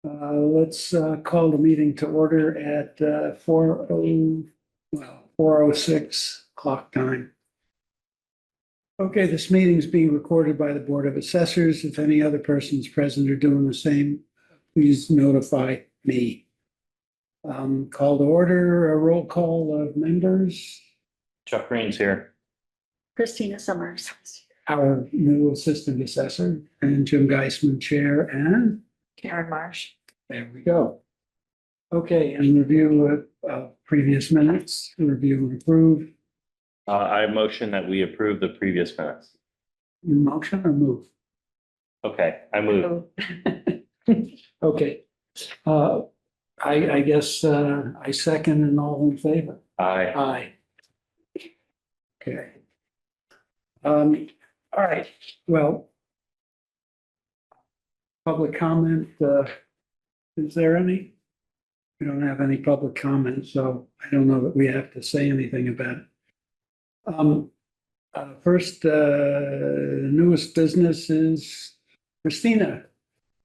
Let's call the meeting to order at 4:06 clock time. Okay, this meeting is being recorded by the Board of Assessors. If any other persons present are doing the same, please notify me. Call to order, a roll call of members. Chuck Green's here. Christina Summers. Our new Assistant Assessor and Jim Geisman, Chair, and Karen Marsh. there we go. Okay, and review of previous minutes, review and approve. I motion that we approve the previous minutes. Motion or move? Okay, I move. Okay. I guess I second and all in favor. Aye. Aye. Okay. All right, well. Public comment, is there any? We don't have any public comment, so I don't know that we have to say anything about it. First, newest business is Christina,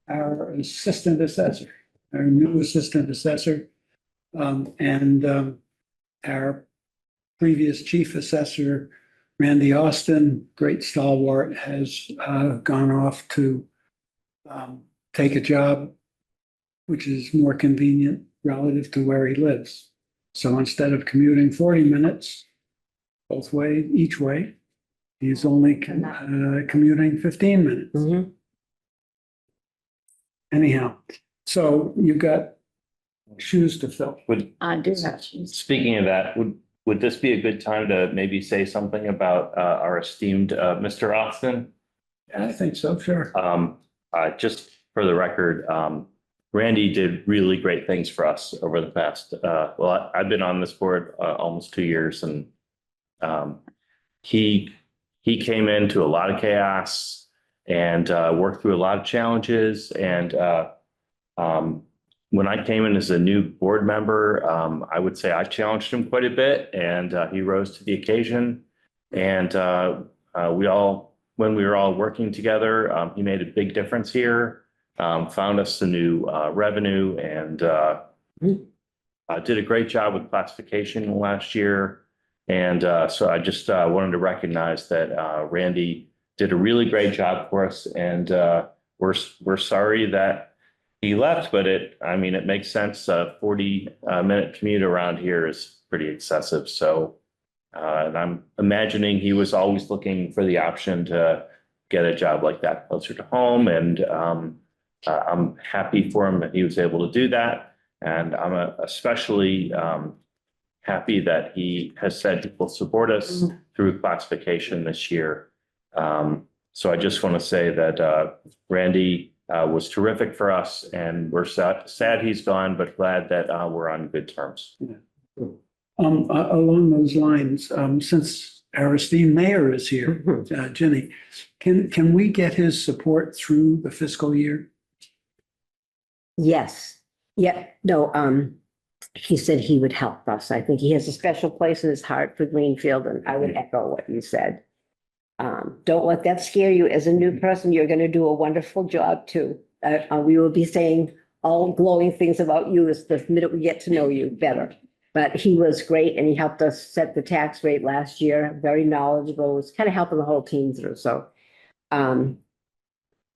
our Assistant Assessor, our new Assistant Assessor. Our previous Chief Assessor, Randy Austin, great stalwart, has gone off to take a job which is more convenient relative to where he lives. So instead of commuting 40 minutes each way, he's only commuting 15 minutes. Mm-hmm. Anyhow, so you've got shoes to fill. I do have shoes. Speaking of that, would this be a good time to maybe say something about our esteemed Mr. Austin? I think so, sure. Just for the record, Randy did really great things for us over the past, I've been on this board almost 2 years, and he came into a lot of chaos and worked through a lot of challenges. And when I came in as a new board member, I would say I challenged him quite a bit, and he rose to the occasion. And when we were all working together, he made a big difference here, found us a new revenue, and did a great job with classification last year. And so I just wanted to recognize that Randy did a really great job for us, and we're sorry that he left, but it makes sense. A 40-minute commute around here is pretty excessive. So and I'm imagining he was always looking for the option to get a job like that closer to home. And I'm happy for him that he was able to do that. And I'm especially happy that he has said he will support us through classification this year. So I just want to say that Randy was terrific for us, and we're sad he's gone, but glad that we're on good terms. Yeah. Along those lines, since our esteemed mayor is here, Ginny, can we get his support through the fiscal year? Yes. Yeah. No, he said he would help us. I think he has a special place in his heart for Greenfield, and I would echo what you said. Don't let that scare you. As a new person, you're going to do a wonderful job too. We will be saying all glowing things about you as the minute we get to know you better. But he was great, and he helped us set the tax rate last year. Very knowledgeable, was kind of helping the whole team through. So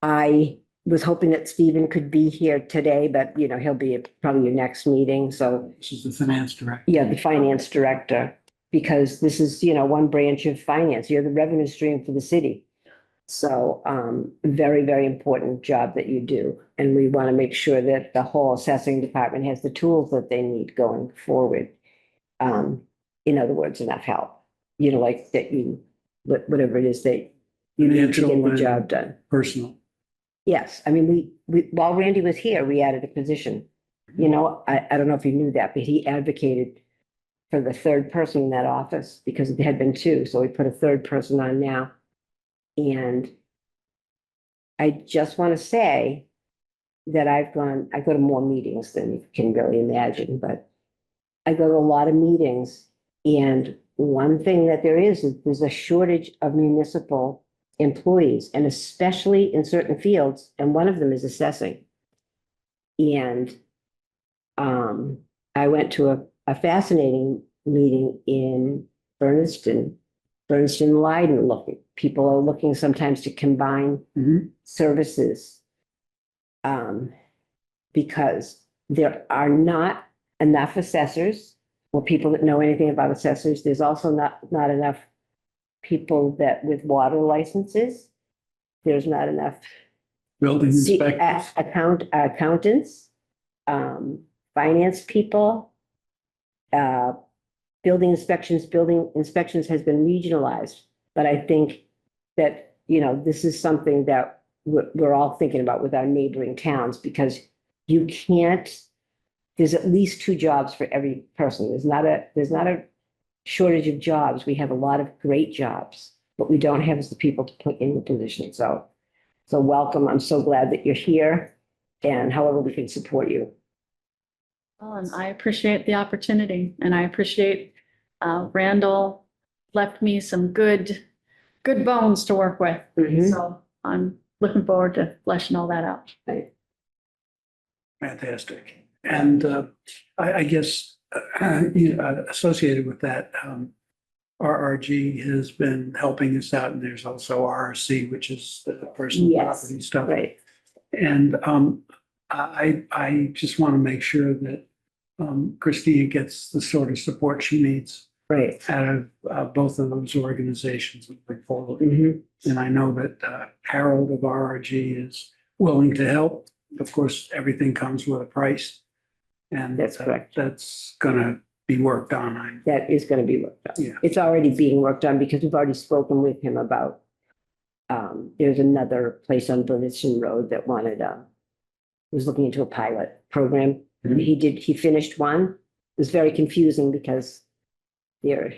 I was hoping that Stephen could be here today, but he'll be at probably your next meeting. So This is the finance director. yeah, the finance director, because this is, one branch of finance. You're the revenue stream for the city. So very, very important job that you do. And we want to make sure that the whole assessing department has the tools that they need going forward. In other words, enough help, like that whatever it is that you need to get the job done. Personal. Yes. I mean, we while Randy was here, we added a position. I don't know if you knew that, but he advocated for the third person in that office because there had been two. So we put a third person on now. And I just want to say that I go to more meetings than you can really imagine, but I go to a lot of meetings. And one thing that there is there's a shortage of municipal employees, and especially in certain fields. And one of them is assessing. And I went to a fascinating meeting in Berniston, Leiden looking. People are looking sometimes to combine Mhm. services. Because there are not enough assessors or people that know anything about assessors. There's also not enough people that with water licenses. There's not enough Building inspectors. accountants, finance people. Building inspections has been regionalized, but I think that, this is something that we're all thinking about with our neighboring towns, because you can't, there's at least 2 jobs for every person. There's not a shortage of jobs. We have a lot of great jobs, but we don't have the people to put in the position. So welcome. I'm so glad that you're here, and however we can support you. Well, and I appreciate the opportunity, and I appreciate Randall left me some good bones to work with. Mhm. So I'm looking forward to fleshing all that out. Right. Fantastic. And I guess associated with that, RRG has been helping us out, and there's also RRC, which is the personal Yes, property stuff. Right. And I just want to make sure that Christina gets the sort of support she needs Right. out of both of those organizations moving forward. Mhm. And I know that Harold of RRG is willing to help. Of course, everything comes with a price. And That's correct. that's gonna be worked on. That is going to be worked on. Yeah. It's already being worked on because we've already spoken with him about, there's another place on Berniston Road that was looking into a pilot program. Mhm. He finished one. It was very confusing because they're,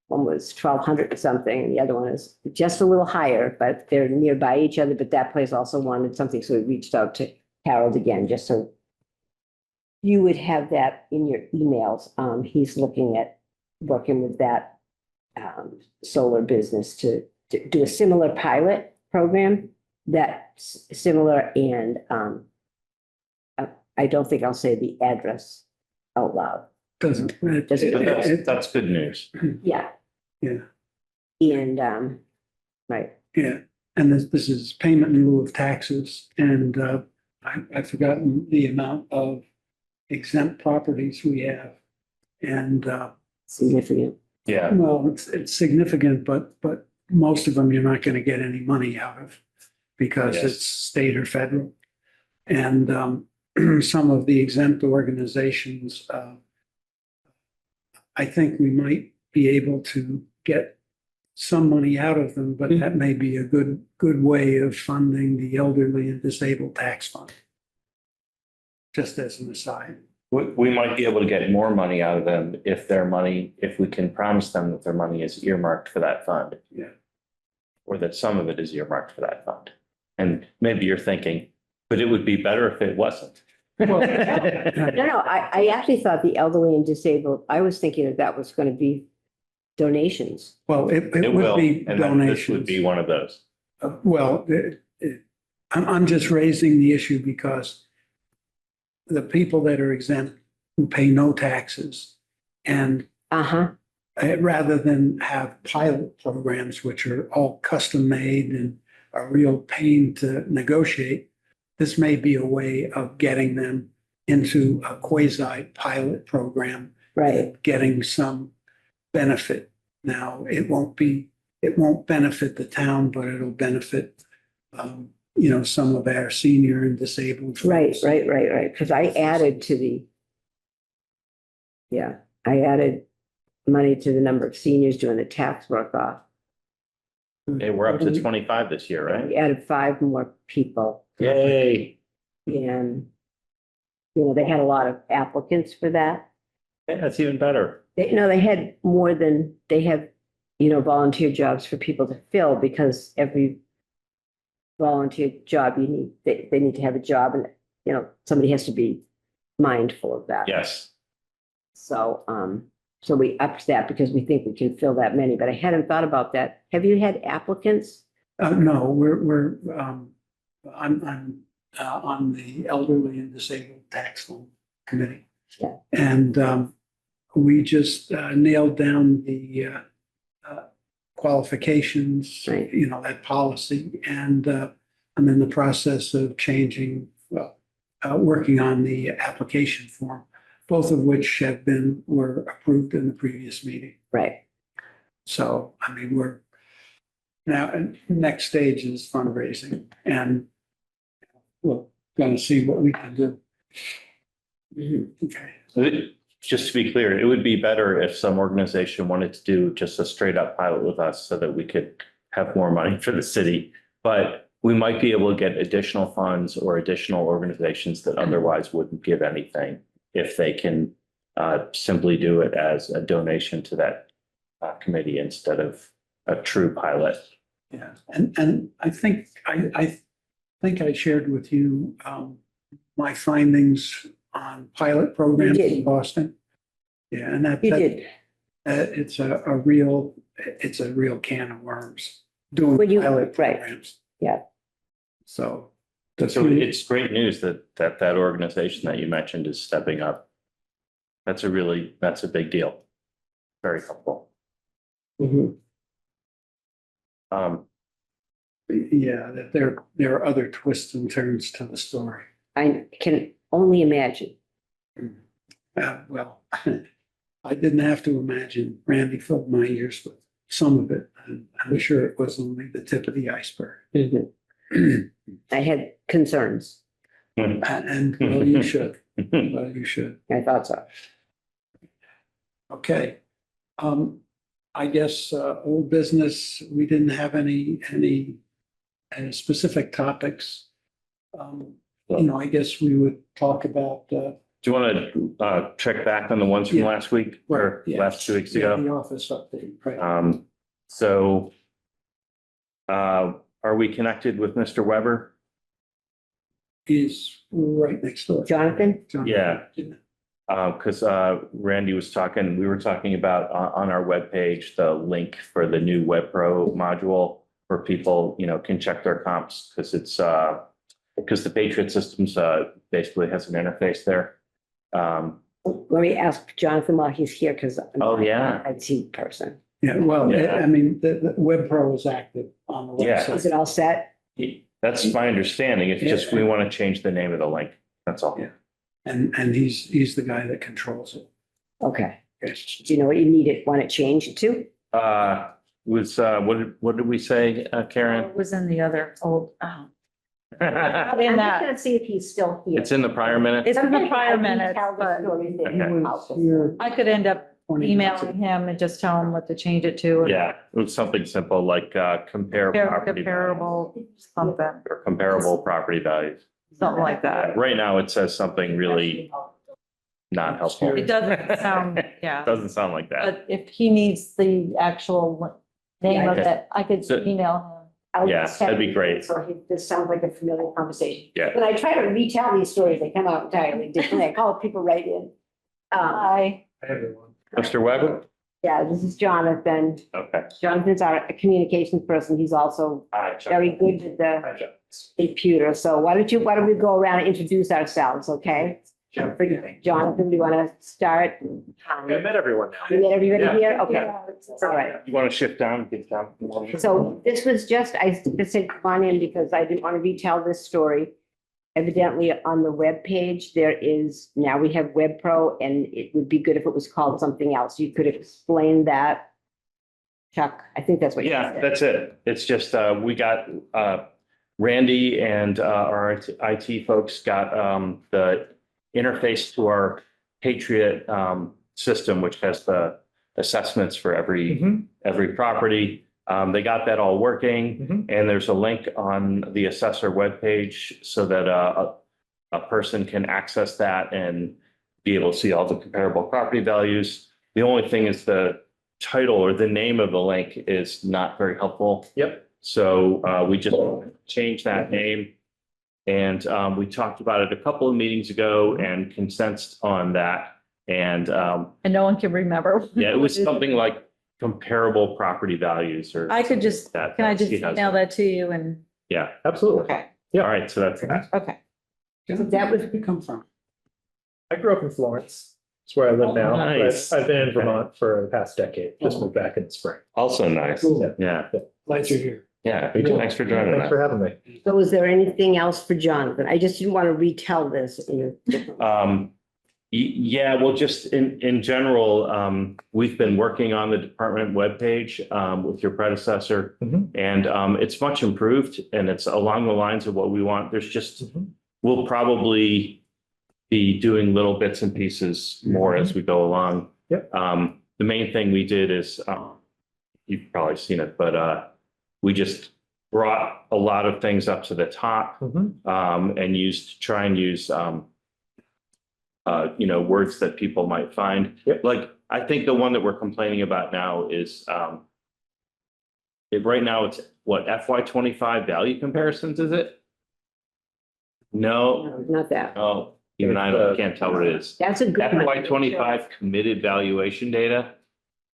one was 1,200 something and the other one is just a little higher, but they're nearby each other. But that place also wanted something. So we reached out to Harold again, just so you would have that in your emails. He's looking at working with that solar business to do a similar pilot program that's similar. And I don't think I'll say the address out loud. Doesn't. But that's good news. Yeah. Yeah. And right. Yeah, and this is payment in lieu of taxes, and I've forgotten the amount of exempt properties we have. And Significant. Yeah. well, it's significant, but most of them you're not going to get any money out of because Yes. it's state or federal. And some of the exempt organizations, I think we might be able to get some money out of them, but that may be a good way of funding the elderly and disabled tax fund. Just as an aside. We might be able to get more money out of them if we can promise them that their money is earmarked for that fund. Yeah. Or that some of it is earmarked for that fund. And maybe you're thinking, but it would be better if it wasn't. No, I actually thought the elderly and disabled, I was thinking that was going to be donations. Well, it It would will, be and then this would donations. be one of those. Well, I'm just raising the issue because the people that are exempt who pay no taxes and Uh-huh. rather than have pilot programs, which are all custom made and a real pain to negotiate, this may be a way of getting them into a quasi pilot program. Right. Getting some benefit. Now, it won't benefit the town, but it'll benefit, some of our senior and disabled. Right. folks. Because I added I added money to the number of seniors doing the tax work off. Okay, we're up to 25 this year, right? We added 5 more people. Yay. And, they had a lot of applicants for that. Yeah, that's even better. They had more than they have, volunteer jobs for people to fill, because every volunteer job they need to have a job, and, somebody has to be mindful of that. Yes. So, so we upped that because we think we can fill that many, but I hadn't thought about that. Have you had applicants? No, I'm on the Elderly and Disabled Tax Loan Committee. Yeah. And we just nailed down the qualifications, Right. that policy. And I'm in the process of changing, working on the application form, both of which were approved in the previous meeting. Right. So, I mean, we're now, and next stage is fundraising, and we're gonna see what we can do. Mhm. Okay. Just to be clear, it would be better if some organization wanted to do just a straight up pilot with us so that we could have more money for the city. But we might be able to get additional funds or additional organizations that otherwise wouldn't give anything if they can simply do it as a donation to that committee instead of a true pilot. Yeah, and I think I shared with you my findings on pilot programs You did. in Boston. Yeah, and You did. it's a real can of worms doing When you- pilot right. programs. Yeah. So. So it's great news that organization that you mentioned is stepping up. That's a big deal. Very helpful. Mhm. Yeah, that there are other twists and turns to the story. I can only imagine. Well, I didn't have to imagine. Randy filled my ears with some of it, and I'm sure it was only the tip of the iceberg. I had concerns. And well, you should. Well, you should. I thought so. Okay. I guess old business, we didn't have any specific topics. I guess we would talk about. Do you want to check back on the ones from Yeah. last week or Yeah. last 2 weeks Yeah, ago? the office update, right? So are we connected with Mr. Weber? He's right next door. Jonathan? Yeah. Because Randy was talking, we were talking about on our webpage, the link for the new WebPro module where people, can check their comps because the Patriot Systems basically has an interface there. Let me ask Jonathan while he's here because. Oh, yeah. I'm an IT person. Yeah, well, Yeah. I mean, the WebPro is active on the Yeah. website. Is it all set? That's my understanding. It's just we want to change the name of the link. That's all. Yeah. And he's the guy that controls it. Okay. Yes. Do you know what you need it, want it changed to? What did we say, Karen? It was in the other old, oh. I'm In just that, gonna see if he's still here. It's in the prior minute? it's in the Sometimes prior I minutes, retell the but stories that Okay. He come was out. here I could end up 20 minutes emailing ago. him and just tell him what to change it to. Yeah, it was something simple like compare property values Comparable, something, or comparable property values. something like that. Right now, it says something really not helpful. It doesn't sound, yeah, Doesn't sound like that. but if he needs the actual name of it, I could So- email him. I'll Yeah, just check that'd be great. So this sounds like a familiar conversation. Yeah. When I try to retell these stories, they come out entirely differently. I call people right in. Hi. Mr. Weber? Yeah, this is Jonathan. Okay. Jonathan's our communications person. He's also Hi, Chuck. very good with the Hi, Chuck. computer. So why don't we go around and introduce ourselves, okay? Sure. Jonathan, do you want to start? I met everyone now. You met everybody Yeah. here? Okay, all right. You want to shift down, get down? So this was just, I just said come on in because I didn't want to retell this story. Evidently on the webpage, now we have WebPro and it would be good if it was called something else. You could explain that. Chuck, I think that's what you Yeah, said. that's it. It's just, we got, Randy and, our IT folks got, the interface to our Patriot, system, which has the assessments for every property. They got that all working and there's a link on the assessor webpage so that, a person can access that and be able to see all the comparable property values. The only thing is the title or the name of the link is not very helpful. Yep. So we just changed that name. And we talked about it a couple of meetings ago and consensed on that. And And no one can remember. yeah, it was something like comparable property values or. I could just, that. can I just He has email it. that to you and, Yeah, Absolutely. okay, All right, so that's that. Okay. That was, where you come from? I grew up in Florence. It's where I live now. but Nice. I've been in Vermont for the past decade. Just moved back in the spring. Also nice. Cool. Yeah, Glad you're here. yeah. Thanks for joining Thanks us. for having me. So is there anything else for Jonathan? I just didn't want to retell this in Yeah, well, just in general, we've been working on the department webpage with your predecessor. Mhm. And it's much improved and it's along the lines of what we want. There's just, Mhm. we'll probably be doing little bits and pieces more as we go along. Yep. The main thing we did is, you've probably seen it, but we just brought a lot of things up to the top Mhm. and try and use words that people might find. Yep. Like, I think the one that we're complaining about now is right now it's what, FY25 value comparisons, is it? No, No, not that. no, even I can't tell what it is. That's a good one. FY25 committed valuation data.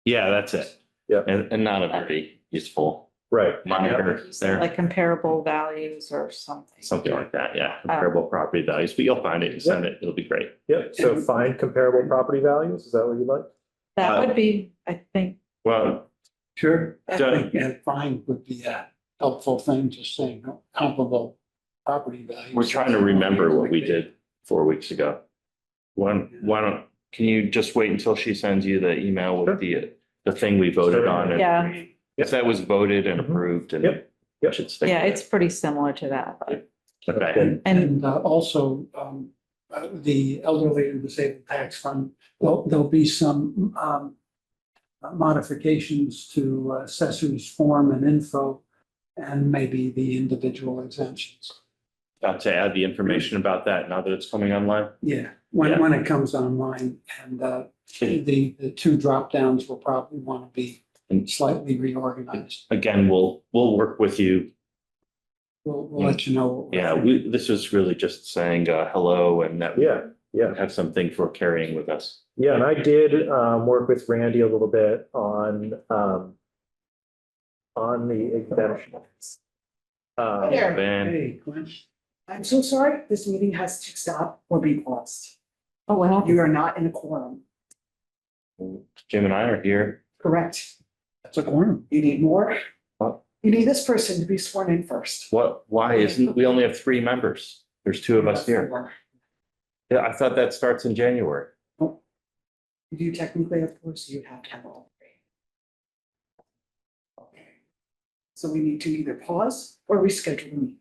Yeah, that's it. Yeah. And not a very useful Right. monitor there, Like comparable values or something. something like that. Yeah, comparable property values, but you'll find it, you send it, it'll be great. Yep. So find comparable property values. Is that what you'd like? That would be, I think, Well, Sure. I Done. think fine would be a helpful thing, just saying comparable property values. we're trying to remember what we did 4 weeks ago. Can you just wait until she sends you the email with the thing we voted on? and- Yeah. If that was voted and Mhm. approved and. Yep. Yep. Should stick. yeah, with it's pretty similar to that, but it. Okay, And, And- and also, the elderly and disabled tax fund, well, there'll be some, modifications to assessors form and info and maybe the individual exemptions. got to add the information about that now that it's coming online. Yeah, Yeah. when it comes online and, the two drop downs will probably want to be slightly reorganized. Again, we'll work with you. We'll let you know. Yeah, this was really just saying hello and that we Yeah. Yeah. have something for carrying with us. Yeah. And I did work with Randy a little bit on the exemptions. There. Van, Hey, Glenn. I'm so sorry, this meeting has to stop or be paused. Oh, what happened? You are not in a quorum, Jim and I are here. correct? That's a quorum. You need more? What? You need this person to be sworn in first. Why isn't, we only have 3 members. There's 2 of us here. Yeah, I thought that starts in January. You do technically, of course, you have to have all three. Okay. So we need to either pause or reschedule the meeting.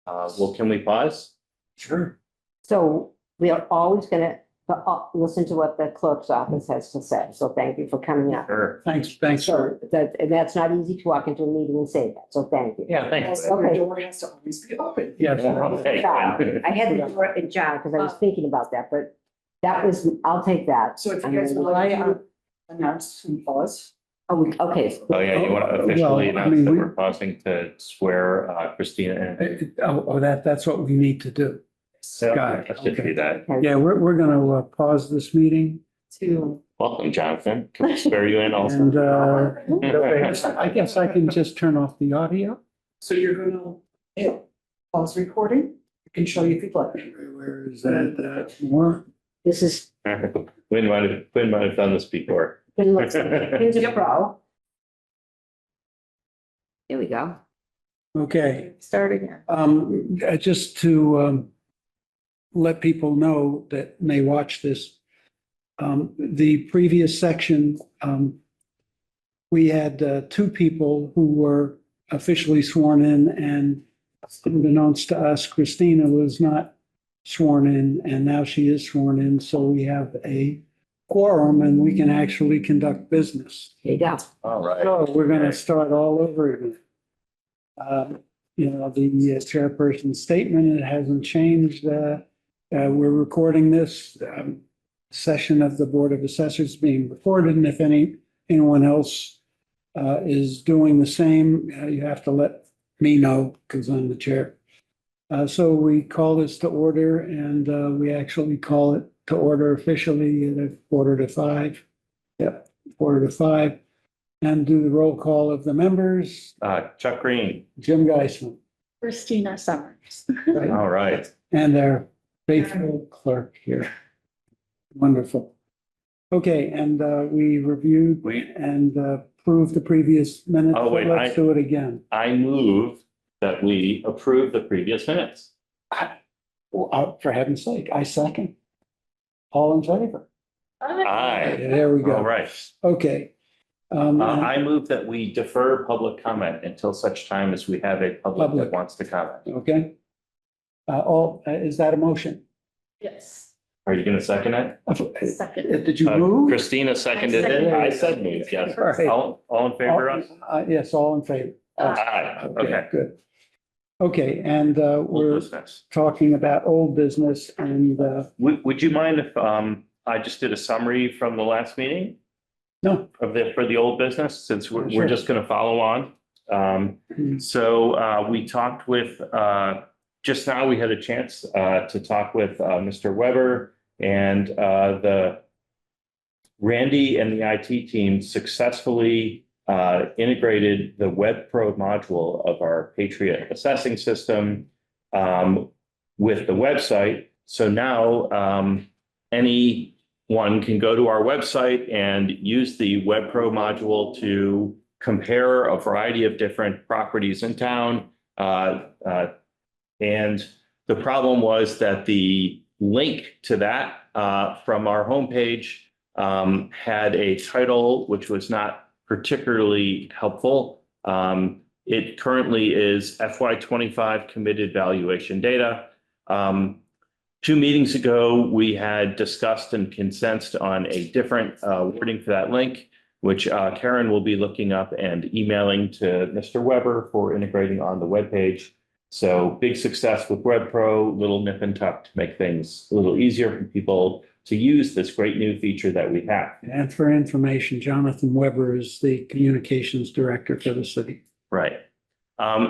Well, can we pause? Sure. So we are always gonna listen to what the clerk's office has to say. So thank you for coming up. Sure. Thanks So and that's not easy to walk into a meeting and say that. So thank you. Yeah, thanks. Also, Okay. your door has to always be open. Yes. Okay. I had the door in John because I was thinking about that, but that was, I'll take that. So if you guys would like to announce and pause. Oh, okay. Oh, yeah, you want to officially Well, I announce mean, that we- we're pausing to swear Christina in? That's what we need to do. Got it. Let's just do that. Yeah, we're gonna pause this meeting to, Welcome, Jonathan. Can we swear you in also? and, thanks. I guess I can just turn off the audio. So you're gonna hit pause recording. I can show you if you'd like. Where is that, more? This is, Quinn might have done this before. here's a pro. Here we go. Okay. start again. Just to, let people know that may watch this. The previous section, we had 2 people who were officially sworn in, and unbeknownst to us, Christina was not sworn in, and now she is sworn in, so we have a quorum and we can actually conduct business. Here you go. All right. So we're gonna start all over again. The chairperson's statement, it hasn't changed. We're recording this session of the Board of Assessors being recorded, and if anyone else is doing the same, you have to let me know because I'm the chair. So we call this to order, and we actually call it to order officially at 4:45. Yep, 4:45. And do the roll call of the members. Chuck Green, Jim Geisman, Christina Summers. right? All right. And our faithful clerk here. Wonderful. Okay, and we reviewed and approved the previous minutes, Oh, but wait, let's do it again. I move that we approve the previous minutes. For heaven's sake, I second. All in favor? Aye. There we go. All right. Okay. And- I move that we defer public comment until such time as we have a public Public. that wants to comment. Okay. Is that a motion? Yes. Are you going to second it? Second. Did you move? Christina seconded I it. seconded I it. said move, yes. All right. All in favor of? Yes, all in favor. Aye. Okay. Good. Okay, and Old we're business. talking about old business and Would you mind if I just did a summary from the last meeting no, for the old business, since we're Sure. just going to follow on? So we talked with, just now we had a chance to talk with Mr. Weber and the Randy and the IT team successfully integrated the Web Pro module of our Patriot assessing system with the website. So now anyone can go to our website and use the Web Pro module to compare a variety of different properties in town. And the problem was that the link to that from our homepage had a title which was not particularly helpful. It currently is FY25 committed valuation data. 2 meetings ago, we had discussed and consented on a different wording for that link, which Karen will be looking up and emailing to Mr. Weber for integrating on the webpage. So big success with WebPro, little nip and tuck to make things a little easier for people to use this great new feature that we have. and for information, Jonathan Weber is the communications director for the city. Right.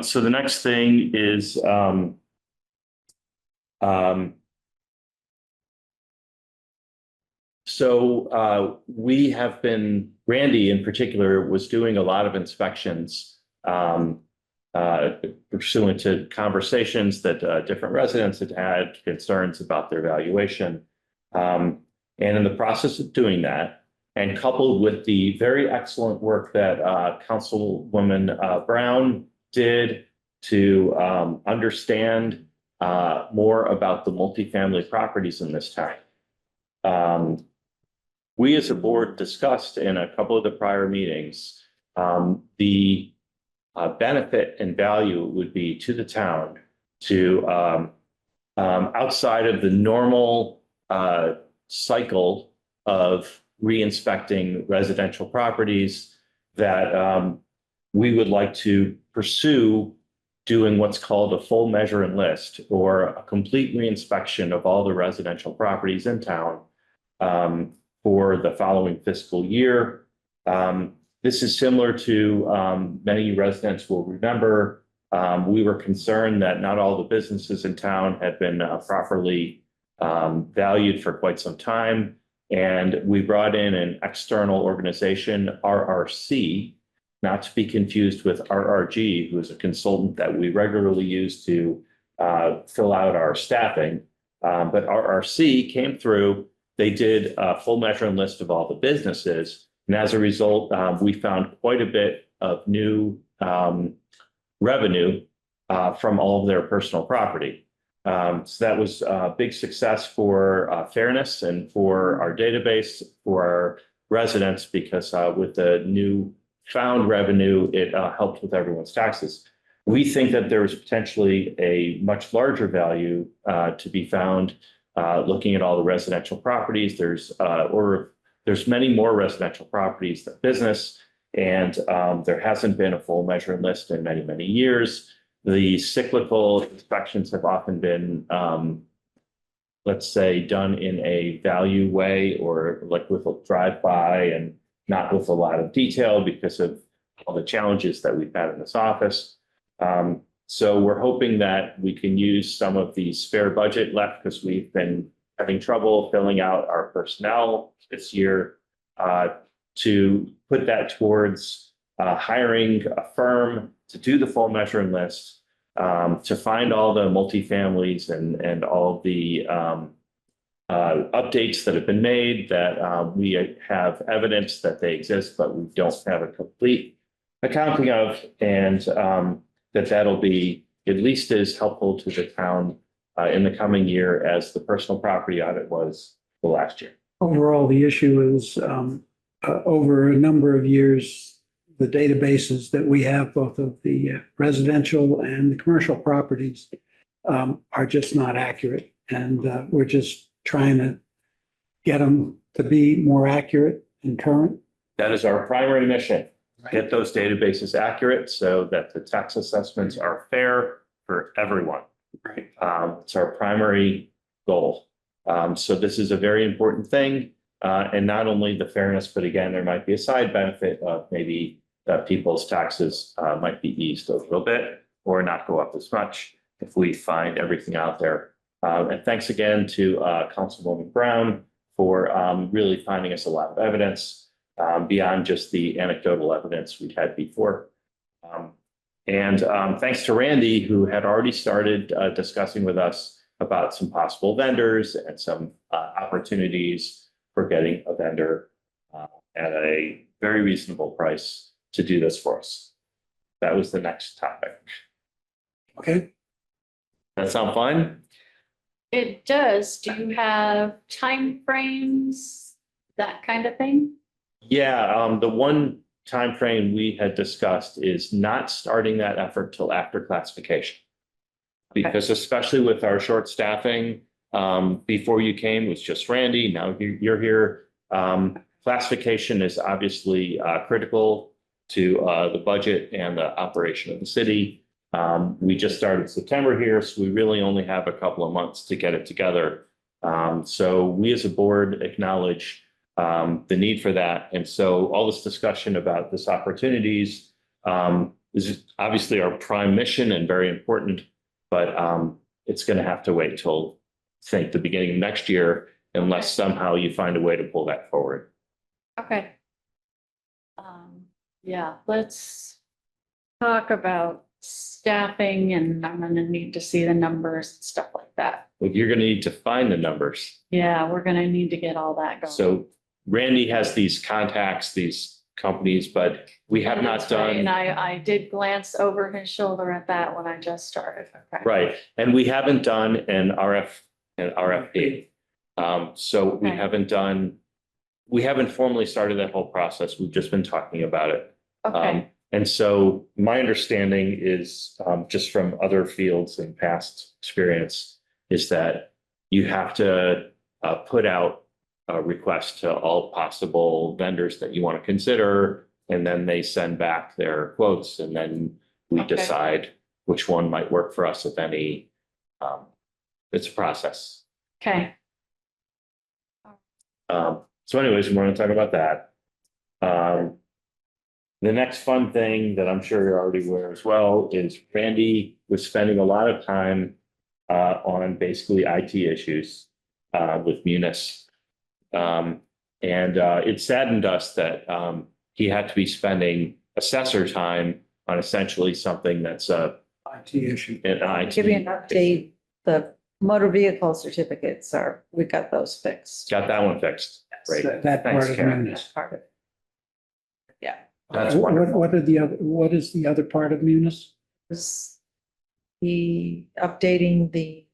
So the next thing is we have been, Randy in particular was doing a lot of inspections pursuant to conversations that different residents had concerns about their valuation. And in the process of doing that, and coupled with the very excellent work that Councilwoman Brown did to understand more about the multifamily properties in this town. We as a board discussed in a couple of the prior meetings the benefit and value would be to the town to outside of the normal cycle of re-inspecting residential properties, that we would like to pursue doing what's called a full measure and list, or a complete re-inspection of all the residential properties in town for the following fiscal year. This is similar to many residents will remember. We were concerned that not all the businesses in town had been properly valued for quite some time. And we brought in an external organization, RRC, not to be confused with RRG, who is a consultant that we regularly use to fill out our staffing. But RRC came through, they did a full measure and list of all the businesses. And as a result, we found quite a bit of new revenue from all of their personal property. So that was a big success for fairness and for our database, for our residents, because with the new found revenue, it helped with everyone's taxes. We think that there is potentially a much larger value to be found looking at all the residential properties. There's many more residential properties than business, and there hasn't been a full measure and list in many, many years. The cyclical inspections have often been, let's say, done in a value way, or like with a drive-by and not with a lot of detail because of all the challenges that we've had in this office. So we're hoping that we can use some of the spare budget left, because we've been having trouble filling out our personnel this year, to put that towards hiring a firm to do the full measure and list, to find all the multifamilies and all of the updates that have been made, that we have evidence that they exist, but we don't have a complete accounting of, and that'll be at least as helpful to the town in the coming year as the personal property audit was the last year. Overall, the issue is over a number of years, the databases that we have, both of the residential and the commercial properties, are just not accurate. And we're just trying to get them to be more accurate and current. That is our primary mission. Right. Get those databases accurate so that the tax assessments are fair for everyone. Right. It's our primary goal. So this is a very important thing. And not only the fairness, but again, there might be a side benefit of maybe that people's taxes might be eased a little bit or not go up as much if we find everything out there. And thanks again to Councilwoman Brown for really finding us a lot of evidence beyond just the anecdotal evidence we'd had before. And thanks to Randy, who had already started discussing with us about some possible vendors and some opportunities for getting a vendor at a very reasonable price to do this for us. That was the next topic. Okay. That sound fun? It does. Do you have timeframes, that kind of thing? Yeah, the one time frame we had discussed is not starting that effort till after classification. Because especially with our short staffing, before you came was just Randy, now you're here. Classification is obviously critical to the budget and the operation of the city. We just started September here, so we really only have a couple of months to get it together. So we as a board acknowledge the need for that. And so all this discussion about this opportunities is obviously our prime mission and very important, but it's going to have to wait till, I think, the beginning of next year, unless somehow you find a way to pull that forward. Okay. Yeah, let's talk about staffing, and I'm gonna need to see the numbers and stuff like that. But you're going to need to find the numbers. Yeah, we're gonna need to get all that going. So Randy has these contacts, these companies, but we have not That's right. And done, I did glance over his shoulder at that when I just started. Okay. right, and we haven't done an RFP. So we Okay. haven't done, we haven't formally started that whole process. We've just been talking about it. Okay, And so my understanding is, just from other fields and past experience, is that you have to put out a request to all possible vendors that you want to consider, and then they send back their quotes, and then we Okay. decide which one might work for us, if any. It's a process. okay, So anyways, we're going to talk about that. The next fun thing that I'm sure you're already aware as well is Randy was spending a lot of time on basically IT issues with Munis. And it saddened us that he had to be spending assessor time on essentially something that's IT issue. an IT. Give you an update, the motor vehicle certificates we got those fixed. Got that one fixed. Great. That part Thanks, of Karen. Munis. Part of it. Yeah. That's What wonderful. what is the other part of Munis? Was the updating the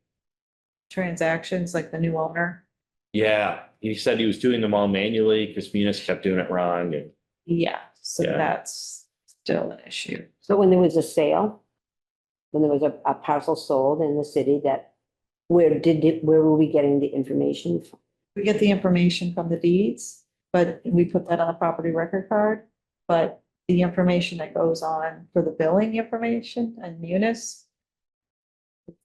transactions, like the new owner? Yeah, he said he was doing them all manually because Munis kept doing it wrong, and Yeah, so Yeah. that's still an issue. So when there was a sale, when there was a parcel sold in the city, that, where were we getting the information from? We get the information from the deeds, but we put that on a property record card. But the information that goes on for the billing information and Munis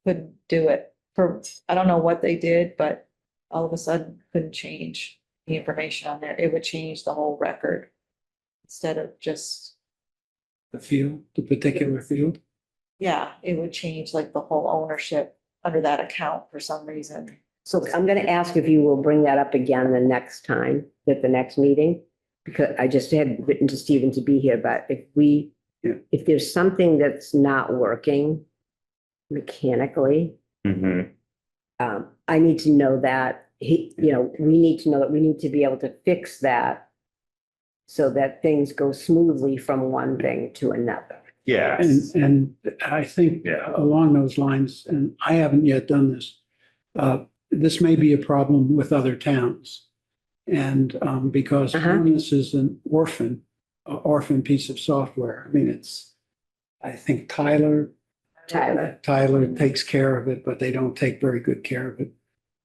couldn't do it for, I don't know what they did, but all of a sudden couldn't change the information on there. It would change the whole record instead of just, The field, the particular field? yeah, it would change like the whole ownership under that account for some reason. So I'm gonna ask if you will bring that up again the next time, at the next meeting. Because I just had written to Stephen to be here, but Yeah. if there's something that's not working, mechanically. Mhm. I need to know that we need to know that we need to be able to fix that so that things go smoothly from one thing to another. Yes. And I think Yeah. along those lines, and I haven't yet done this, this may be a problem with other towns. And because Uh-huh. this is an orphan piece of software. I mean, I think Tyler takes care of it, but they don't take very good care of it.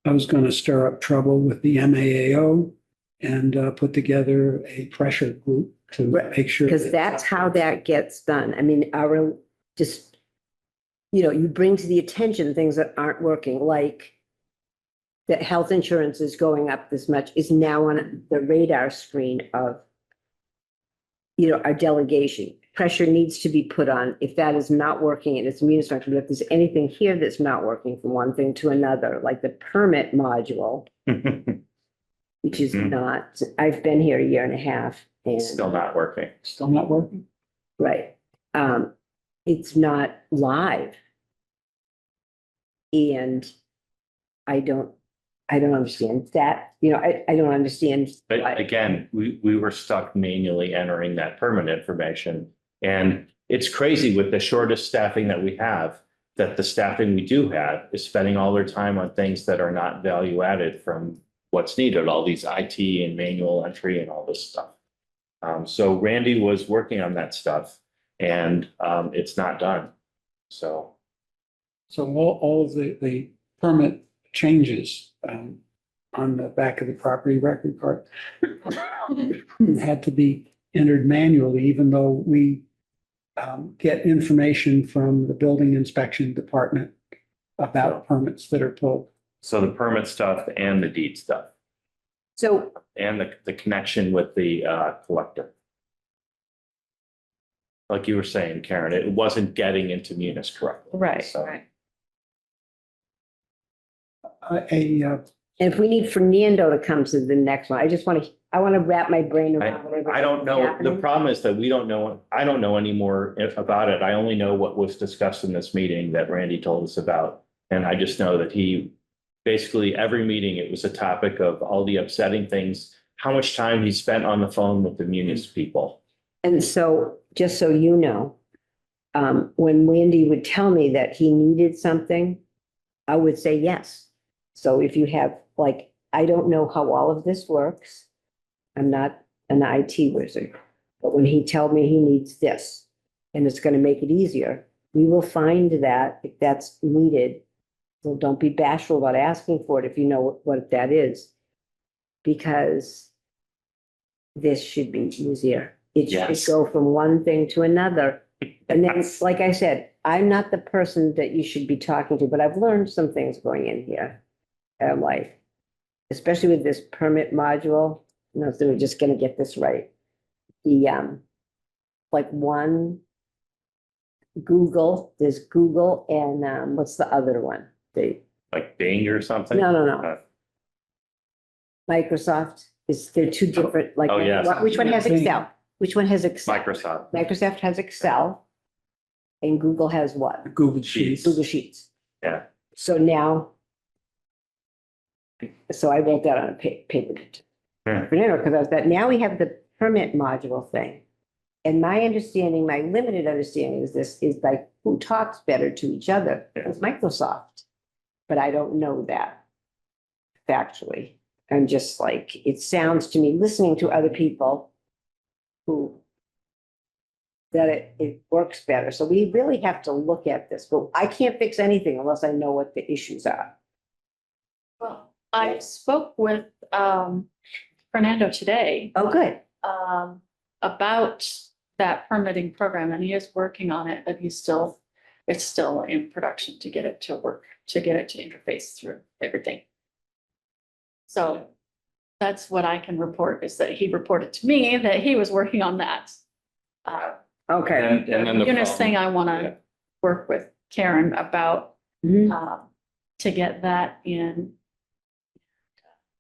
I was going to stir up trouble with the MAAO and put together a pressure group to make sure. Because that's how that gets done. I mean, you bring to the attention things that aren't working, like that health insurance is going up this much is now on the radar screen of, our delegation. Pressure needs to be put on if that is not working and it's municipal. But if there's anything here that's not working from one thing to another, like the permit module, which is not, I've been here a year and a half and. Still not working. Still not working? Right. It's not live. And I don't understand that, I don't understand. But again, we were stuck manually entering that permit information. And it's crazy with the shortest staffing that we have, that the staffing we do have is spending all their time on things that are not value added from what's needed, all these IT and manual entry and all this stuff. So Randy was working on that stuff and it's not done. So. So all of the permit changes on the back of the property record card had to be entered manually, even though we get information from the building inspection department about permits that are pulled. So the permit stuff and the deed stuff So, and the connection with the collector. Like you were saying, Karen, it wasn't getting into Munis correctly. Right, So- right. and if we need Fernando to come to the next one, I want to wrap my brain around whatever. I don't know. The happening. problem is that I don't know any more about it. I only know what was discussed in this meeting that Randy told us about. And I just know that he basically every meeting, it was a topic of all the upsetting things, how much time he spent on the phone with the Munis people. And so, just so you know, when Wendy would tell me that he needed something, I would say yes. So if you have, I don't know how all of this works. I'm not an IT wizard, but when he tells me he needs this and it's going to make it easier, we will find that if that's needed. So don't be bashful about asking for it if you know what that is, because this should be easier. It Yes. should go from one thing to another. And then, like I said, I'm not the person that you should be talking to, but I've learned some things going in here. And I'm like, especially with this permit module, so we're just gonna get this right. The, one Google, there's Google and, what's the other one? Like Bing or something? No. Microsoft they're two different, Oh, yes. which one has Excel? Which one has Excel? Microsoft. Microsoft has Excel. And Google has what? Google Sheets. Google Sheets. Yeah. So now, I wrote that on a paper. Hmm. Because I was that, now we have the permit module thing. And my limited understanding is this is like, who talks better to each other? Yeah. It's Microsoft. But I don't know that factually. I'm just like, it sounds to me, listening to other people that it works better. So we really have to look at this, but I can't fix anything unless I know what the issues are. Well, I spoke with Fernando today Oh, good. about that permitting program, and he is working on it, but it's still in production to get it to work, to get it to interface through everything. So that's what I can report, is that he reported to me that he was working on that. Okay. And then the Munis problem- thing I want to work with Karen about Mhm. to get that in.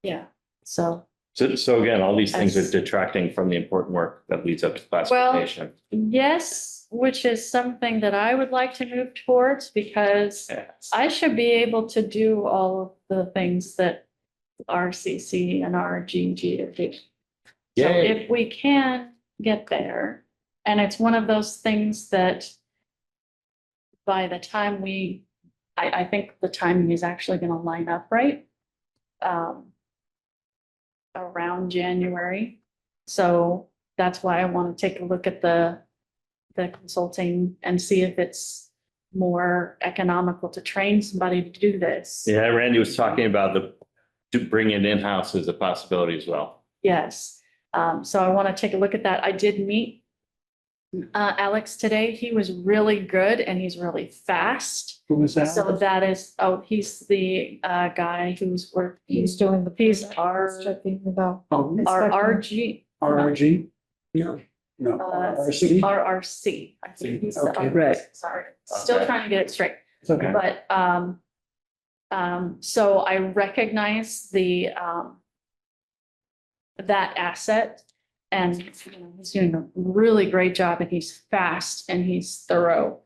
Yeah, so. So again, all these things are Yes. detracting from the important work that leads up to classification. Yes which is something that I would like to move towards because I should be able to do all of the things that RCC and RGG are doing. So Yay. if we can get there, and it's one of those things that by the time I think the timing is actually going to line up right. Around January. So that's why I want to take a look at the consulting and see if it's more economical to train somebody to do this. Yeah, Randy was talking about to bring it in-house as a possibility as well. Yes. So I want to take a look at that. I did meet Alex today. He was really good and he's really fast. Who was that? So that is, he's the guy who's working. He's doing the. He's Checking about. Oh, RRG. RRG? No. No, RRC? RRC. I think he's the Okay. RRC. Right. Sorry, still Okay. trying to get it straight. It's okay. But, so I recognize that asset. And you know, he's doing a really great job and he's fast and he's thorough.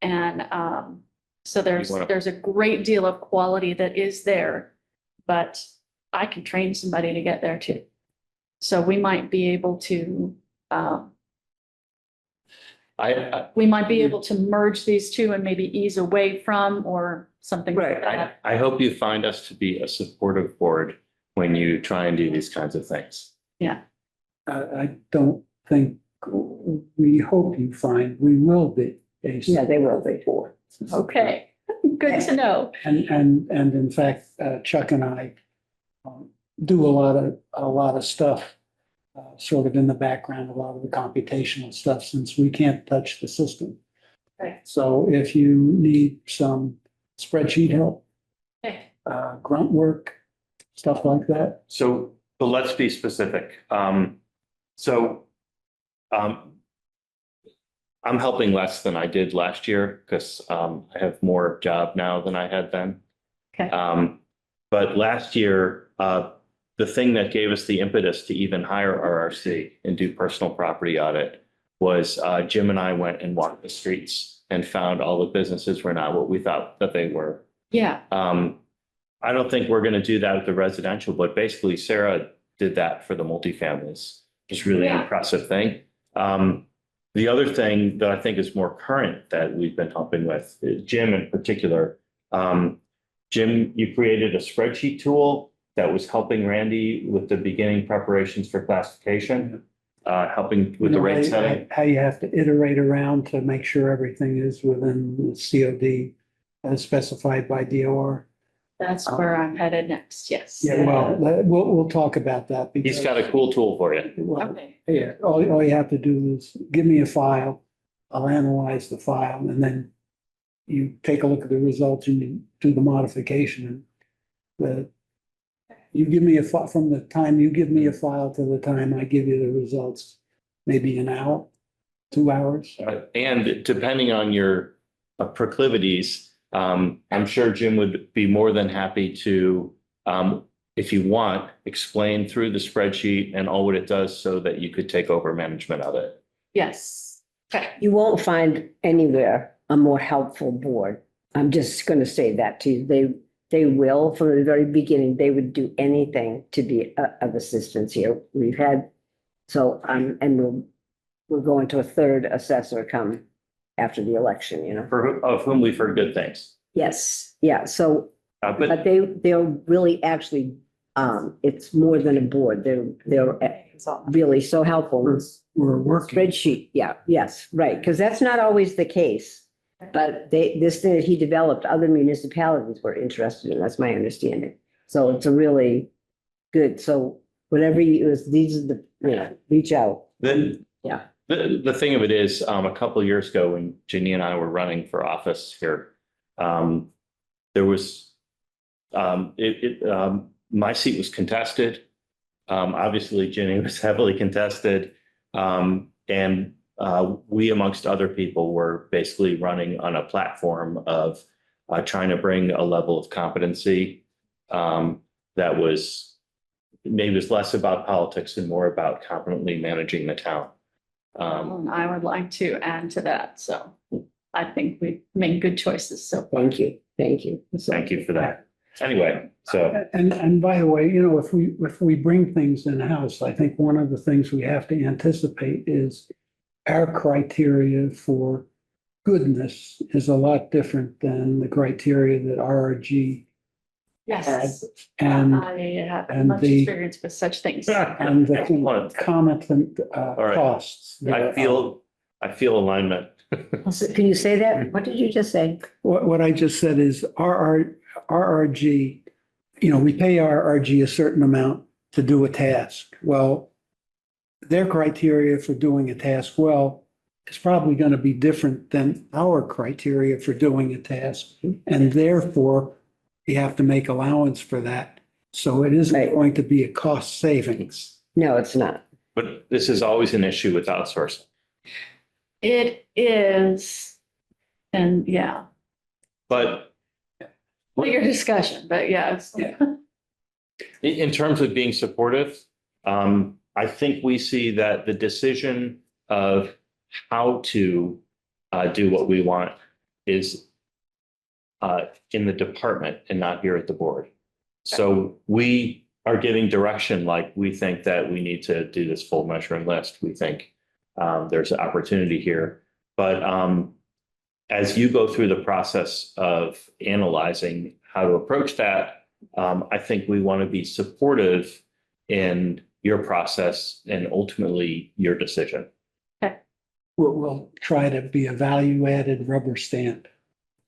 And, so there's a great deal of quality that is there, but I can train somebody to get there too. So we might be able to, we might be able to merge these two and maybe ease away from or something like Right. that. I hope you find us to be a supportive board when you try and do these kinds of things. Yeah, I don't think, we hope you find we will be. Yeah, they will be. okay, good to know. And in fact, Chuck and I do a lot of stuff sort of in the background, a lot of the computational stuff, since we can't touch the system. Right. So if you need some spreadsheet help, Okay. grunt work, stuff like that. So, but let's be specific. I'm helping less than I did last year because I have more job now than I had then. Okay. But last year, the thing that gave us the impetus to even hire RRC and do personal property audit was Jim and I went and walked the streets and found all the businesses were not what we thought that they were. Yeah, I don't think we're going to do that with the residential, but basically Sarah did that for the multifamilies. It's really an Yeah. impressive thing. The other thing that I think is more current that we've been helping with, Jim in particular. Jim, you created a spreadsheet tool that was helping Randy with the beginning preparations for classification, helping with the rate setting. How you have to iterate around to make sure everything is within the COD as specified by DOR. that's where I'm headed next, yes. Yeah, well, we'll talk about that. He's got a cool tool for you. Well, Okay, yeah, all you have to do is give me a file. I'll analyze the file and then you take a look at the results and you do the modification. And you give me from the time you give me a file to the time I give you the results, maybe an hour, 2 hours. And depending on your proclivities, I'm sure Jim would be more than happy to, if you want, explain through the spreadsheet and all what it does so that you could take over management of it. yes, okay, You won't find anywhere a more helpful board. I'm just going to say that to you. They will, from the very beginning, they would do anything to be of assistance here. We've had, and we're going to a third assessor come after the election, you know? Of whom we've heard good things. Yes, yeah, so, But but they're really actually, it's more than a board. They're really so helpful. We're working. Spreadsheet, yeah, yes, right, because that's not always the case. But this thing that he developed, other municipalities were interested in, that's my understanding. So it's a really good, so whatever you use, these are the, reach out. then, Yeah. the thing of it is, a couple of years ago when Ginny and I were running for office here, there was, my seat was contested. Obviously Ginny was heavily contested. And we, amongst other people, were basically running on a platform of trying to bring a level of competency that was maybe was less about politics and more about competently managing the town. And I would like to add to that, so I think we made good choices, so. Thank you, thank you. Thank you for that. Anyway, so, And by the way, if we bring things in-house, I think one of the things we have to anticipate is our criteria for goodness is a lot different than the criteria that RRG Yes, and, I have and much the- experience with such things. and the Excellent. concomitant right. costs. I feel alignment. So can you say that? What did you just say? What I just said is RRG, we pay RRG a certain amount to do a task. Well, their criteria for doing a task well is probably going to be different than our criteria for doing a task. And therefore, you have to make allowance for that. So it isn't Right. going to be a cost savings. No, it's not. But this is always an issue with outsourcing. It is, and yeah, But bigger discussion, but yes. Yeah. in terms of being supportive, I think we see that the decision of how to do what we want is in the department and not here at the board. So we are giving direction, like we think that we need to do this full measuring list. We think there's an opportunity here. But as you go through the process of analyzing how to approach that, I think we want to be supportive in your process and ultimately your decision. We'll try to be a value-added rubber stamp.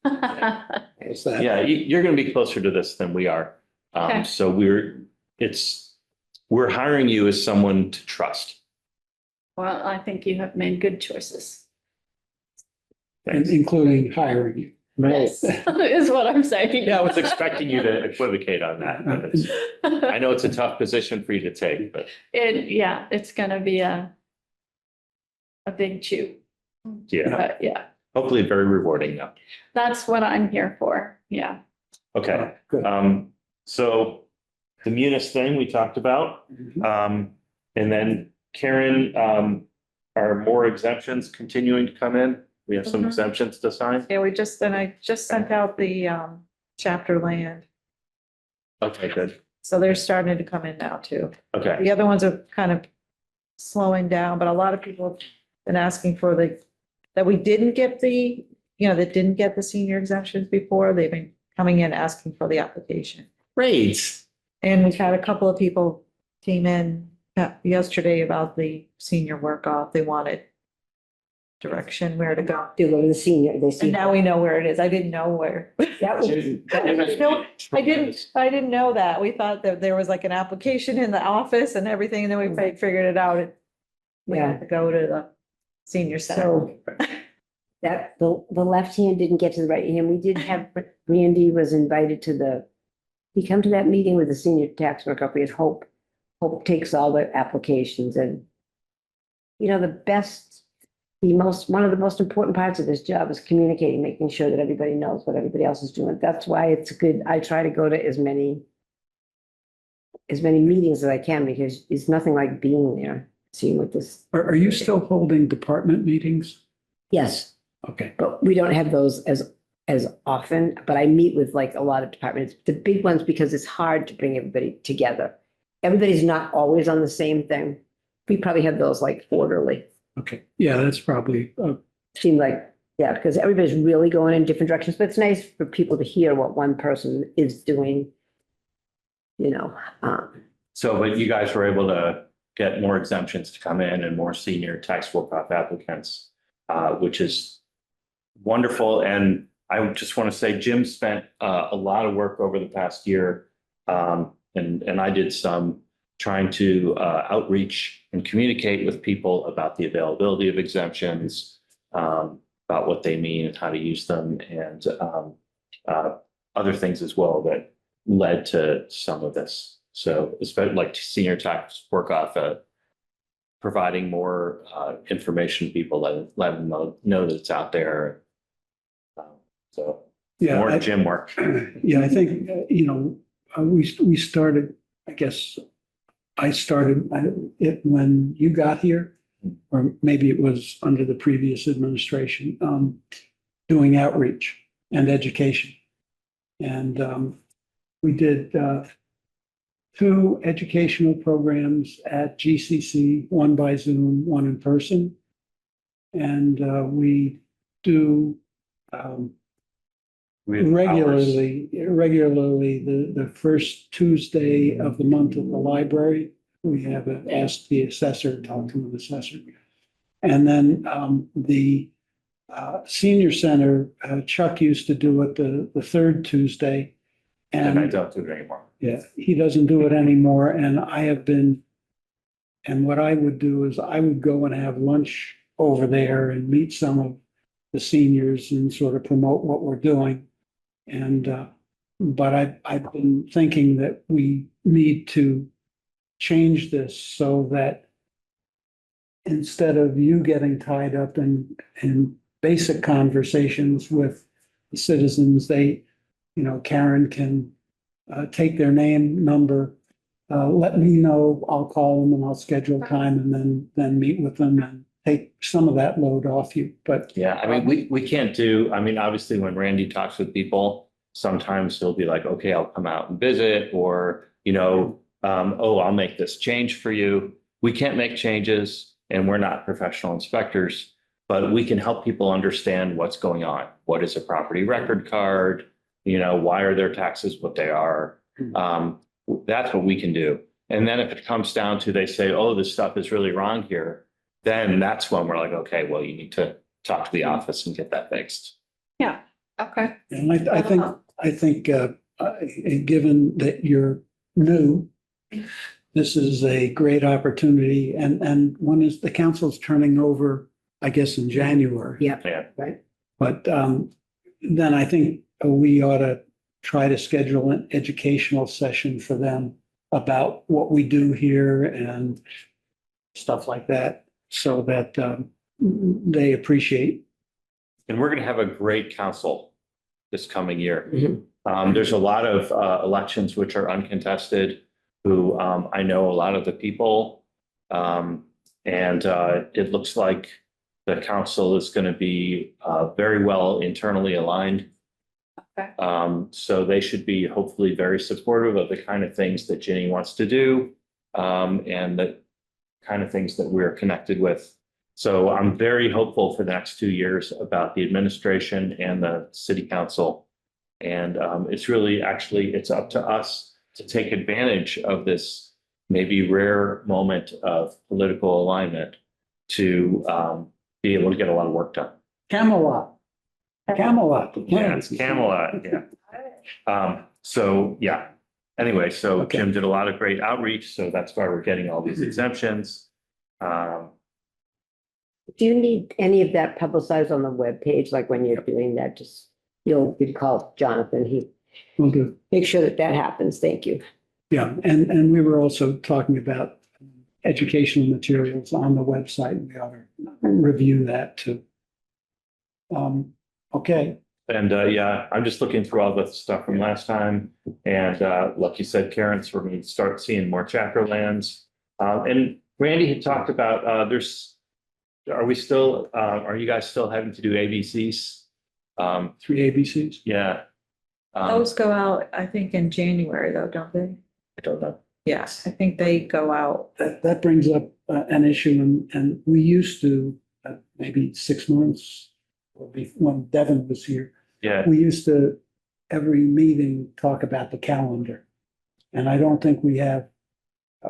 Is that? Yeah, you're going to be closer to this than we are. Okay. So we're hiring you as someone to trust. Well, I think you have made good choices. And including hiring you. Yes, is what I'm saying. Yeah, I was expecting you to equivocate on that. But I know it's a tough position for you to take, but Yeah, it's gonna be a big chew, yeah, but yeah, hopefully very rewarding though. that's what I'm here for. Yeah. Okay, Good. so the Munis thing we talked about, and then Karen, are more exemptions continuing to come in? We have some Mhm. exemptions to sign? Yeah, I just sent out the chapter land. Okay, good. So they're starting to come in now too. Okay, The other ones are kind of slowing down, but a lot of people have been asking for that we didn't get that didn't get the senior exemptions before. They've been coming in asking for the application. great. And we've had a couple of people came in yesterday about the senior work off. They wanted direction where to go. To go to the senior, they see. And now we know where it is. I didn't know where. That was, No, I didn't know that. We thought that there was like an application in the office and everything, and then we figured it out. We yeah, had to go to the senior center. so that, the left hand didn't get to the right hand. We did have, Randy was invited to he come to that meeting with the senior tax worker. We had Hope. Hope takes all the applications and, one of the most important parts of this job is communicating, making sure that everybody knows what everybody else is doing. That's why it's good. I try to go to as many meetings as I can, because it's nothing like being there, seeing what this. Are you still holding department meetings? Yes, Okay. but we don't have those as often, but I meet with like a lot of departments, the big ones, because it's hard to bring everybody together. Everybody's not always on the same thing. We probably have those like quarterly. Okay. Yeah, that's probably, Seem like, yeah, because everybody's really going in different directions, but it's nice for people to hear what one person is doing. So, but you guys were able to get more exemptions to come in and more senior tax work-off applicants, which is wonderful. And I just want to say Jim spent a lot of work over the past year, and I did some trying to outreach and communicate with people about the availability of exemptions, about what they mean and how to use them, and other things as well that led to some of this. So especially like senior tax work-off, providing more information to people, let them know that it's out there. So yeah. more Jim work. Yeah, I think, we started, I guess, I started it when you got here. or maybe it was under the previous administration, doing outreach and education. And we did 2 educational programs at GCC, one by Zoom, one in person. And we do We have hours. regularly, the first Tuesday of the month at the library. We have asked the assessor, talk to the assessor. And then the senior center, Chuck used to do it the third Tuesday. And I And don't do it anymore. yeah, he doesn't do it anymore, and I have been, and what I would do is I would go and have lunch over there and meet some of the seniors and sort of promote what we're doing. And, but I've been thinking that we need to change this so that instead of you getting tied up in basic conversations with the citizens, they, Karen can take their name, number, let me know, I'll call them and I'll schedule time and then meet with them and take some of that load off you. But Yeah, I mean, we can't do, I mean, obviously, when Randy talks with people, sometimes he'll be like, okay, I'll come out and visit, or, oh, I'll make this change for you. We can't make changes and we're not professional inspectors, but we can help people understand what's going on. What is a property record card? Why are their taxes what they are? That's what we can do. And then if it comes down to, they say, oh, this stuff is really wrong here, then that's when we're like, okay, well, you need to talk to the office and get that fixed. Yeah, okay. and I think, given that you're new, this is a great opportunity. And when is the council's turning over, I guess, in January. Yeah. Yeah. Right. But then I think we ought to try to schedule an educational session for them about what we do here and stuff like that, so that they appreciate. And we're going to have a great council this coming year. Mhm. There's a lot of elections which are uncontested, who I know a lot of the people. And it looks like the council is going to be very well internally aligned. Okay. So they should be hopefully very supportive of the kind of things that Ginny wants to do, and the kind of things that we're connected with. So I'm very hopeful for the next 2 years about the administration and the city council. And it's really, actually, it's up to us to take advantage of this maybe rare moment of political alignment to be able to get a lot of work done. Camelot. Yeah, it's Camelot, yeah. So, yeah. Anyway, so Okay. Jim did a lot of great outreach, so that's why we're getting all these exemptions. Do you need any of that publicized on the webpage? Like when you're doing that, just, you'll call Jonathan, he, Will do. make sure that that happens. Thank you. Yeah, and we were also talking about educational materials on the website. We ought to review that too. Okay, And yeah, I'm just looking through all the stuff from last time. And like you said, Karen, so we're going to start seeing more chapter lands. And Randy had talked about are you guys still having to do ABCs? 3 ABCs. Yeah. Those go out, I think, in January though, don't they? I don't know. Yes, I think they go out. That brings up an issue, and we used to, maybe 6 months, when Devin was here, Yeah, we used to, every meeting, talk about the calendar. And I don't think we have,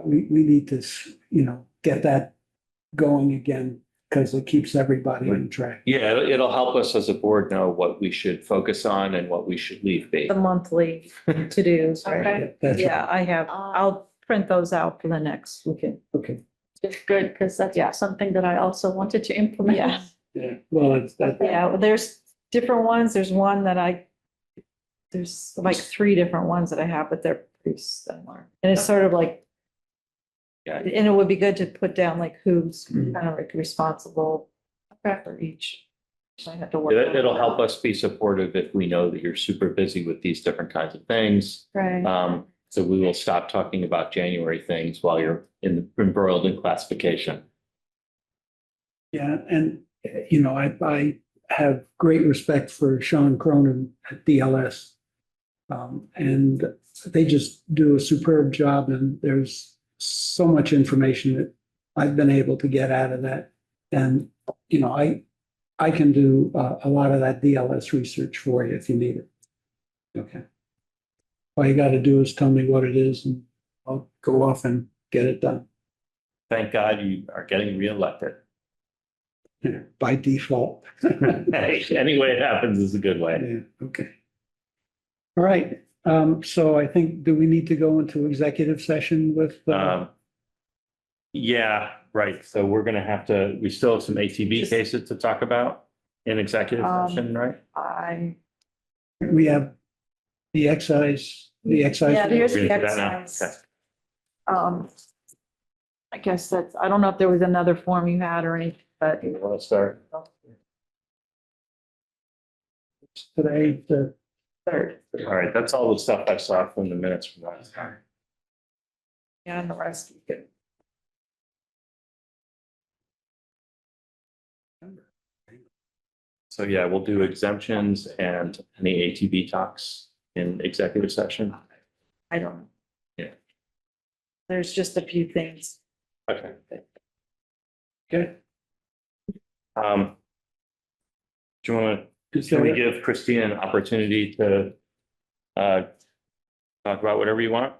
we need to, get that going again, because it keeps everybody on track. yeah, it'll help us as a board know what we should focus on and what we should leave be. The monthly to-dos, right? Okay. That's Yeah, I have, I'll print those out for the next weekend. okay. It's good, because that's Yeah. something that I also wanted to implement. Yeah. Yeah, well, it's that. Yeah, well, there's different ones. There's one that there's like 3 different ones that I have, but they're pretty similar. And it's sort of like, Yeah. and it would be good to put down like who's Mhm. kind of like responsible for each. So I have to work. It'll help us be supportive if we know that you're super busy with these different kinds of things. Right. So we will stop talking about January things while you're embroiled in classification. Yeah, and, I have great respect for Sean Cronin at DLS. And they just do a superb job, and there's so much information that I've been able to get out of that. And, I can do a lot of that DLS research for you if you need it. Okay. All you gotta do is tell me what it is, and I'll go off and get it done. Thank God you are getting reelected. By default. Hey, any way it happens is a good way. Yeah, okay. All right, so I think, do we need to go into executive session with? Yeah, right. So we're gonna have to, we still have some ATV cases to talk about in executive session, right? We have the excise. Yeah, here's We're the gonna do that now? exercise. I guess that's, I don't know if there was another form you had or anything, but Okay. You wanna start? Today, the third, All right, that's all the stuff I saw from the minutes from last time. yeah, and the rest you could. So yeah, we'll do exemptions and any ATV talks in executive session. I don't know. Yeah. There's just a few things. Okay. okay. Do you want to, Is can we there- give Christina an opportunity to talk about whatever you want?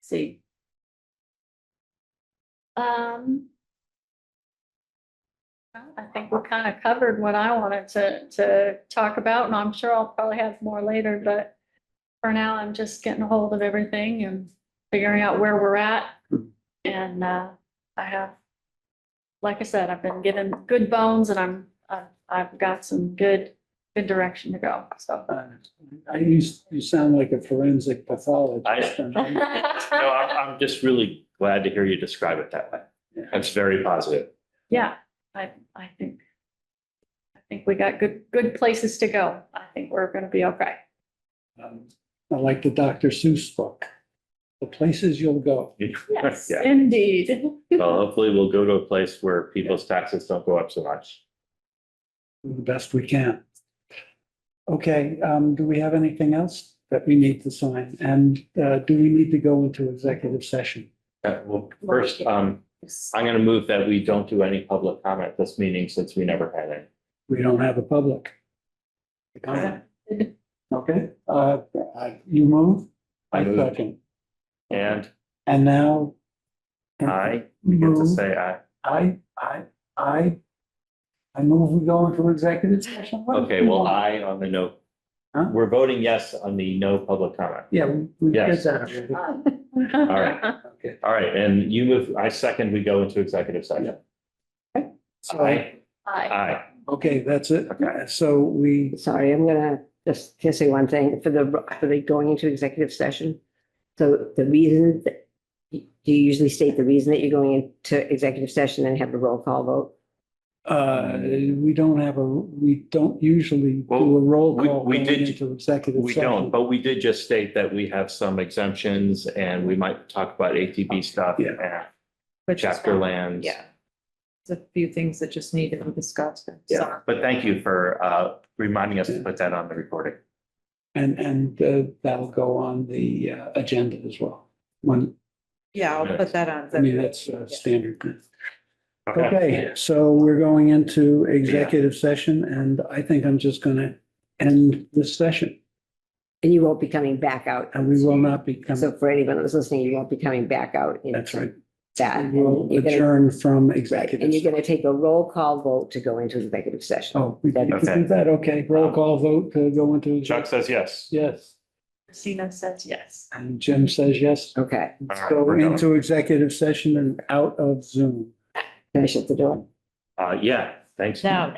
See. I think we kind of covered what I wanted to talk about, and I'm sure I'll probably have more later, but for now, I'm just getting a hold of everything and figuring out where we're at. And, I have, like I said, I've been given good bones, and I've got some good direction to go, so. You sound like a forensic pathologist. No, I'm just really glad to hear you describe it that way. That's very positive. Yeah, I think we got good places to go. I think we're gonna be okay. I like the Dr. Seuss book, The Places You'll Go. Yes, Yeah. indeed. Well, hopefully we'll go to a place where people's taxes don't go up so much. Do the best we can. Okay, do we have anything else that we need to sign? And do we need to go into executive session? Well, first, I'm going to move that we don't do any public comment this meeting since we never had any. We don't have a public. Okay, you move? I move. second. And And now? I get to Move. say aye. I move we go into executive session. Okay, well, aye on the no. Huh? We're voting yes on the no public comment. Yeah, we did Yes. that already. All right. Okay. All right, and you move, I second, we go into executive session. So, Aye. Aye. okay, that's it. So we, Sorry, I'm gonna just say one thing for the going into executive session. So the reason that, do you usually state the reason that you're going into executive session and have a roll call vote? we don't usually do a roll we- call we going did- into executive We session. don't, but we did just state that we have some exemptions and we might talk about ATV stuff Yeah. and Which is chapter fine. lands. Yeah. There's a few things that just need to be discussed. Yeah. But thank you for reminding us to put that on the recording. And that'll go on the agenda as well. Yeah, I'll put that on. I mean, that's standard. Okay, so we're going into executive session, and I think I'm just gonna end this session, And you won't be coming back out. and we will not be So coming. for anyone that's listening, you won't be coming back out. That's right. That. We'll You're gonna- adjourn from Right, executive. and you're gonna take a roll call vote to go into executive session. Oh, we can Okay. do that, okay. Roll call vote to go into. Chuck says yes. Yes, Christina says yes. and Jim says yes. Okay, All right, Go we're going. into executive session and out of Zoom. finish at the door. Yeah, thanks. Now,